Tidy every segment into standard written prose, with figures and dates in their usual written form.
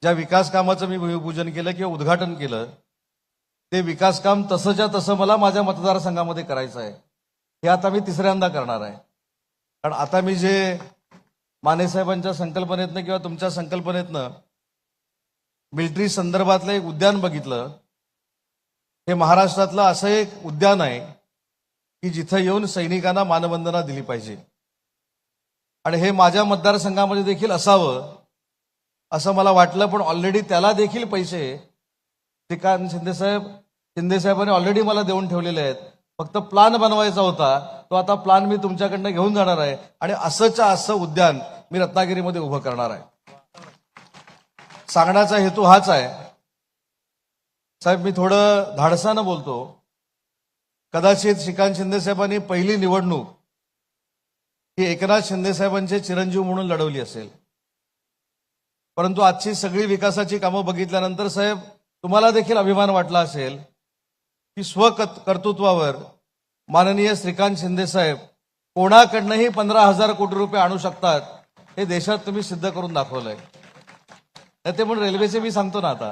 ज्या विकास कामाचं मी भूमिपूजन केलं किंवा उद्घाटन केलं ते विकास काम तसंच्या तसं मला माझ्या मतदारसंघामध्ये करायचं आहे। हे आता मी तिसऱ्यांदा करणार आहे। कारण आता मी जे माने साहेबांच्या संकल्पनेतनं किंवा तुमच्या संकल्पनेतनं मिलिटरी संदर्भातलं एक उद्यान बघितलं। हे महाराष्ट्रातलं असं एक उद्यान आहे की जिथं येऊन सैनिकांना मानवंदना दिली पाहिजे आणि हे माझ्या मतदारसंघामध्ये देखील असावं असं मला वाटलं। पण ऑलरेडी त्याला देखील पैसे श्रीकांत शिंदेसाहेबांनी ऑलरेडी मला देऊन ठेवलेले आहेत। फक्त प्लान बनवायचा होता, तो आता प्लान मी तुमच्याकडनं घेऊन जाणार आहे आणि असंच्या असं उद्यान मी रत्नागिरीमध्ये उभं करणार आहे। सांगण्याचा हेतू हाच आहे साहेब। मी थोडं धाडसानं बोलतो। कदाचित श्रीकांत शिंदेसाहेबांनी पहिली निवडणूक ही एकनाथ शिंदेसाहेबांचे चिरंजीव म्हणून लढवली असेल, परंतु आजची सगळी विकासाची कामं बघितल्यानंतर साहेब तुम्हाला देखील अभिमान वाटला असेल की स्वकर्तृत्वावर माननीय श्रीकांत शिंदेसाहेब कोणाकडनंही 15,000 कोटी रुपये आणू शकतात हे देशात तुम्ही सिद्ध करून दाखवलंय। ते म्हणून रेल्वेचे मी सांगतो ना आता,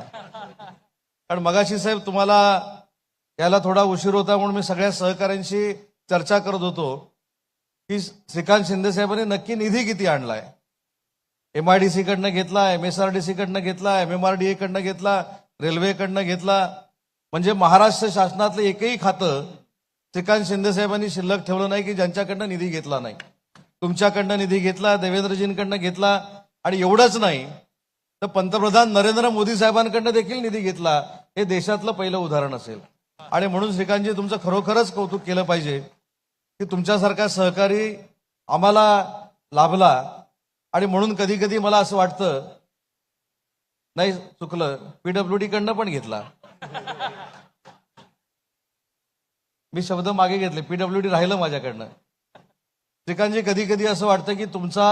कारण मगाशी साहेब तुम्हाला याला थोडा उशीर होता म्हणून मी सगळ्या सहकाऱ्यांशी चर्चा करत होतो की श्रीकांत शिंदेसाहेबांनी नक्की निधी किती आणलाय। MIDC कडनं घेतला, MSRDC कडनं घेतला, MMRDA कडनं घेतला, रेल्वेकडनं घेतला, म्हणजे महाराष्ट्र शासनातलं एकही खातं श्रीकांत शिंदेसाहेबांनी शिल्लक ठेवलं नाही की ज्यांच्याकडनं निधी घेतला नाही। तुमच्याकडनं निधी घेतला, देवेंद्रजींकडनं घेतला आणि एवढंच नाही तर पंतप्रधान नरेंद्र मोदी साहेबांकडनं देखील निधी घेतला। हे देशातलं पहिलं उदाहरण असेल आणि म्हणून श्रीकांतजी तुमचं खरोखरच कौतुक केलं पाहिजे की तुमच्यासारखा सहकारी आम्हाला लाभला। आणि म्हणून कधी कधी मला असं वाटतं नाही चुकलं, PWD कडनं पण घेतला, मी शब्द मागे घेतले, PWD राहिलं माझ्याकडनं। श्रीकांतजी कधी कधी असं वाटतं की तुमचा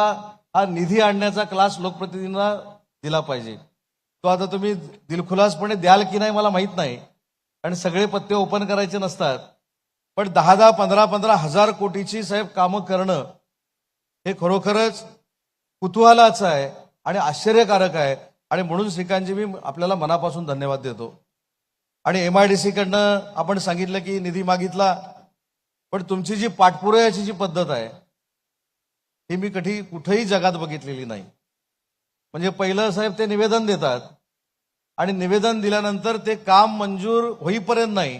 हा निधी आणण्याचा क्लास लोकप्रतिनिधींना दिला पाहिजे। तो आता तुम्ही दिलखुलासपणे द्याल की नाही मला माहित नाही, आणि सगळे पत्ते ओपन करायचे नसतात, पण 10-10, 15-15 हजार कोटीची साहेब कामं करणं हे खरोखरच कुतूहलाचं आहे आणि आश्चर्यकारक आहे। आणि म्हणून श्रीकांतजी मी आपल्याला मनापासून धन्यवाद देतो। आणि MIDC कडनं आपण सांगितलं की निधी मागितला, पण तुमची जी पाठपुराव्याची जी पद्धत आहे ही मी कधी कुठेही जगात बघितलेली नाही। म्हणजे पहिलं साहेब ते निवेदन देतात आणि निवेदन दिल्यानंतर ते काम मंजूर होईपर्यंत नाही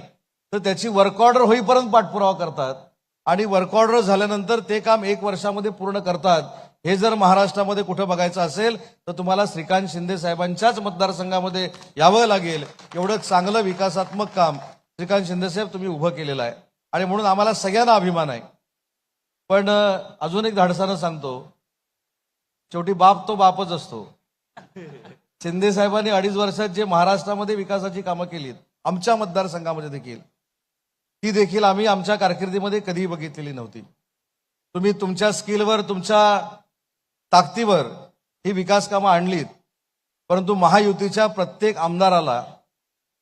तर त्याची वर्क ऑर्डर होईपर्यंत पाठपुरावा करतात आणि वर्क ऑर्डर झाल्यानंतर ते काम 1 वर्षामध्ये पूर्ण करतात। हे जर महाराष्ट्रामध्ये कुठं बघायचं असेल तर तुम्हाला श्रीकांत शिंदे साहेबांच्याच मतदारसंघामध्ये यावं लागेल। एवढं चांगलं विकासात्मक काम श्रीकांत शिंदे साहेब तुम्ही उभं केलेलं आहे आणि म्हणून आम्हाला सगळ्यांना अभिमान आहे। पण अजून एक धाडसानं सांगतो, शेवटी बाप तो बापच असतो। शिंदे साहेबांनी 2.5 वर्षात जे महाराष्ट्रामध्ये विकासाची कामं केलीत आमच्या मतदारसंघामध्ये देखील, ती देखील आम्ही आमच्या कारकिर्दीमध्ये कधीही बघितलेली नव्हती। तुम्ही तुमच्या स्किलवर, तुमच्या ताकदीवर ही विकास कामं आणलीत, परंतु महायुतीच्या प्रत्येक आमदाराला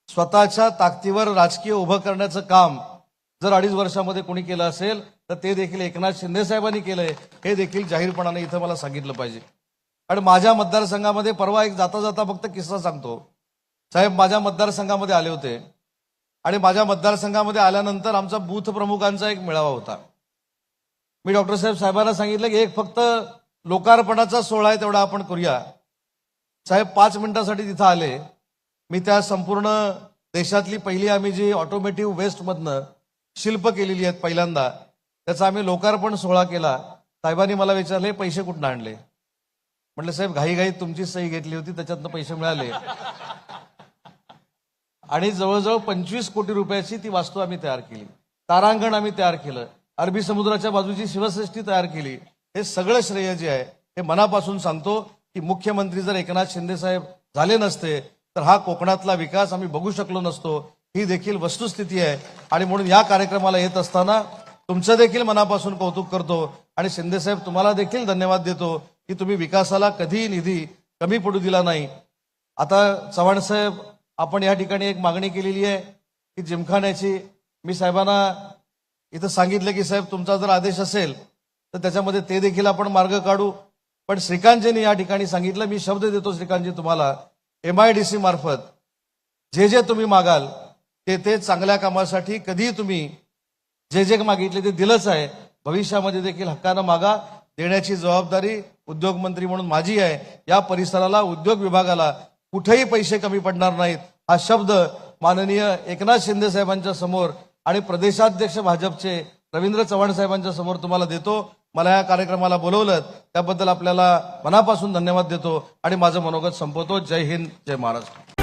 स्वतःच्या ताकदीवर राजकीय उभं करण्याचं काम जर 2.5 वर्षामध्ये कोणी केलं असेल तर ते देखील एकनाथ शिंदे साहेबांनी केलंय। हे देखील जाहीरपणाने इथं मला सांगितलं पाहिजे। आणि माझ्या मतदारसंघामध्ये परवा एक जाता जाता फक्त किस्सा सांगतो साहेब। माझ्या मतदारसंघामध्ये आले होते आणि माझ्या मतदारसंघामध्ये आल्यानंतर आमचा बूथ प्रमुखांचा एक मेळावा होता। मी डॉक्टर साहेबांना सांगितलं की एक फक्त लोकार्पणाचा सोहळा आहे तेवढा आपण करूया। साहेब 5 मिनिटासाठी तिथं आले। मी त्या संपूर्ण देशातली पहिली आम्ही जी ऑटोमेटिव्ह वेस्टमधनं शिल्प केलेली आहेत पहिल्यांदा, त्याचा आम्ही लोकार्पण सोहळा केला। साहेबांनी मला विचारले पैसे कुठून आणले? म्हटलं साहेब घाईघाईत तुमची सही घेतली होती त्याच्यातनं पैसे मिळाले आणि जवळजवळ 25 कोटी रुपयाची ती वास्तू आम्ही तयार केली, तारांगण आम्ही तयार केलं, अरबी समुद्राच्या बाजूची शिवसृष्टी तयार केली। हे सगळं श्रेय जे आहे हे मनापासून सांगतो की मुख्यमंत्री जर एकनाथ शिंदे साहेब झाले नसते तर हा कोकणातला विकास आम्ही बघू शकलो नसतो। ही देखील वस्तुस्थिती आहे आणि म्हणून या कार्यक्रमाला येत असताना तुमचं देखील मनापासून कौतुक करतो आणि शिंदे साहेब तुम्हाला देखील धन्यवाद देतो की तुम्ही विकासाला कधीही निधी कमी पडू दिला नाही। आता चव्हाण साहेब आपण या ठिकाणी एक मागणी केलेली आहे की जिमखान्याची, मी साहेबांना इथं सांगितलं की साहेब तुमचा जर आदेश असेल तर त्याच्यामध्ये ते देखील आपण मार्ग काढू। पण श्रीकांतजींनी या ठिकाणी सांगितलं, मी शब्द देतो श्रीकांतजी तुम्हाला MIDC मार्फत जे तुम्ही मागाल ते चांगल्या कामासाठी कधीही तुम्ही जे मागितले ते दिलंच आहे. भविष्यामध्ये देखील हक्कानं मागा. देण्याची जबाबदारी उद्योगमंत्री म्हणून माझी आहे. या परिसराला, उद्योग विभागाला कुठेही पैसे कमी पडणार नाहीत हा शब्द माननीय एकनाथ शिंदे साहेबांच्या समोर आणि प्रदेशाध्यक्ष भाजपचे रवींद्र चव्हाण साहेबांच्या समोर तुम्हाला देतो. मला या कार्यक्रमाला बोलवलं त्याबद्दल आपल्याला मनापासून धन्यवाद देतो आणि माझं मनोगत संपवतो. जय हिंद, जय महाराष्ट्र.